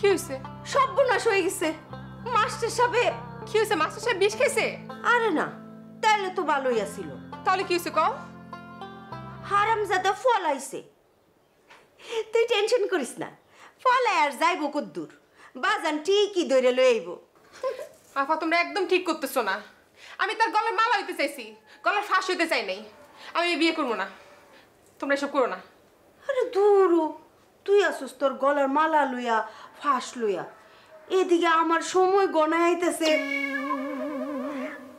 কি হয়েছে? সর্বনাশ হয়ে গেছে। মাস্টার সাহেব। কি হয়েছে? মাস্টার সাহেব বিষ খেয়েছে? আরে না, তাহলে তো ভালোই আছিল। তাহলে কি হয়েছে কও? হারামজাদা ফলাইছে। তুই টেনশন করিস না, ফলাই আর যাইব কদ্দুর, বাজান ঠিকই ধরে লই আইব। আফা তোমরা একদম ঠিক করতেছো না। আমি তার গলার মালা হইতে চাইছি, গলার ফাঁস হইতে চাই নাই। আমি বিয়ে করবো না, তোমরা এসব করো না। আরে দূরও, তুই আসুস তোর গলার মালা লইয়া, ফাঁস লইয়া, এদিকে আমার সময় গণায় আইতেছে।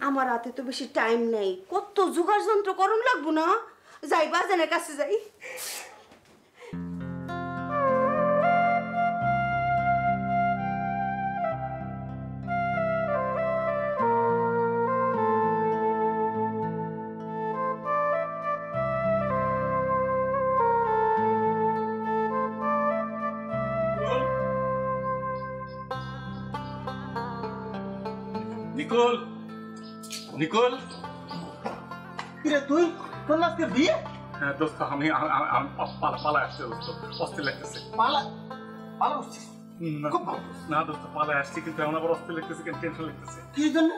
আমার হাতে তো বেশি টাইম নেই, কত জোগাড় যন্ত্র করণ লাগবো না। যাই বাজানের কাছে যাই। নিকোল, নিকোল, কিরে তুই? তোর আজকে বিয়ে? হ্যাঁ দোস্ত, আমি পালা আসছে দোস্ত, অস্থির লাগতেছে। পালা পালা উঠছিস? খুব ভালো। না দোস্ত, পালা আসছি, কিন্তু এমন আবার অস্থির লাগতেছে, কেন টেনশন লাগতেছে। কি জন্য?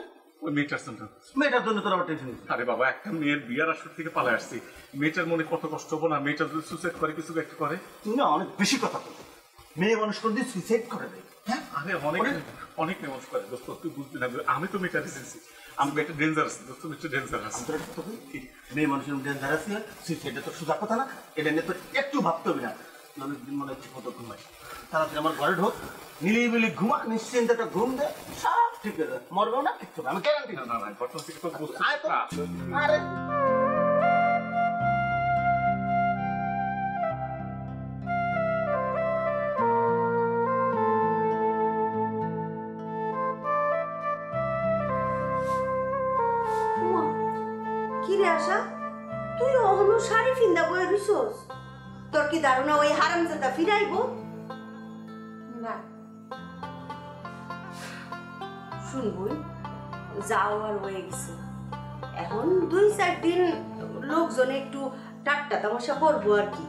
ওই মেয়েটার জন্য। মেয়েটার জন্য তোর আবার টেনশন? আরে বাবা, একটা মেয়ের বিয়ার আসর থেকে পালা আসছি, মেয়েটার মনে কত কষ্ট হবো না, মেয়েটা যদি সুইসাইড করে, কিছু একটা করে। তুই না অনেক বেশি কথা বল। মেয়ে মানুষ করে দিয়ে সুইসাইড করে দেয়। হ্যাঁ, আরে অনেক অনেক মেয়ে মানুষ করে দোস্ত, তুই বুঝবি না। আমি তো মেয়েটা দিয়েছি, আমি মেয়েটা ডেঞ্জারাস দোস্ত, মেয়েটা ডেঞ্জারাস। মেয়ে মানুষের ডেঞ্জার আছে, সুইসাইডটা তো সোজা কথা না। এটা নিয়ে তো একটু ভাবতে হবে না। অনেক দিন মনে হচ্ছে কত ঘুমাই, তাড়াতাড়ি আমার ঘরে ঢোক, নিলিবিলি ঘুমা, নিশ্চিন্ত একটা ঘুম দে, সব ঠিক আছে। মরবেও না, কিচ্ছু না, আমি গ্যারান্টি। না না না, ঘটনা থেকে তো বুঝতে আরে কিরে আশা, তুই অহনো শাড়ি ফিন্দা বয়ে রইছস? তোর কি ধারণা ওই হারামজাদা ফিরাইব? না শুনবই, যাও আর হয়ে গেছে। এখন 2-4 দিন লোকজনে একটু টাট্টা তামাশা করবো আর কি,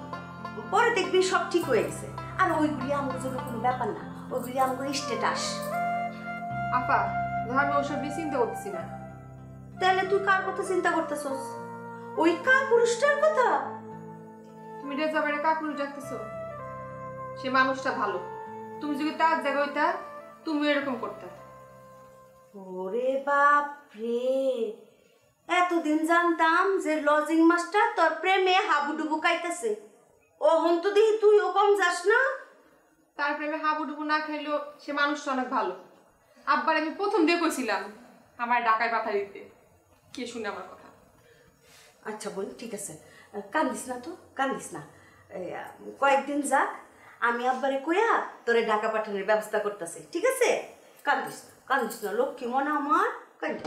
পরে দেখবি সব ঠিক হয়ে গেছে। আর ওইগুলি আমার জন্য কোনো ব্যাপার না, ওইগুলি আমার স্ট্যাটাস। আপা ধর, আমি ওসব নিয়ে চিন্তা করতেছি না। তাহলে তুই কার কথা চিন্তা করতেছস? ওই কা পুরুষটার কথা? তুমি রেজা বাইরে কাকুর ডাকতেছো? সে মানুষটা ভালো, তুমি যদি তার জায়গা হইতা তুমি এরকম করতে। ওরে বাপ রে, এতদিন জানতাম যে লজিং মাস্টার তোর প্রেমে হাবুডুবু কাইতেছে, ও হন তো দেখি তুইও কম যাস না। তার প্রেমে হাবুডুবু না খাইলেও সে মানুষটা অনেক ভালো। আব্বার আমি প্রথম দিয়ে কইছিলাম আমার ডাকায় পাঠা দিতে, কে শুনে আমার কথা। আচ্ছা বোন, ঠিক আছে, কান্দিস না তো, কান্দিস না। কয়েকদিন যাক, আমি আব্বারে কইয়া তোরে ঢাকা পাঠানোর ব্যবস্থা করতেছি, ঠিক আছে? কান্দিস না, কান্দিস না, লক্ষ্মী মনে আমার, কান্দি।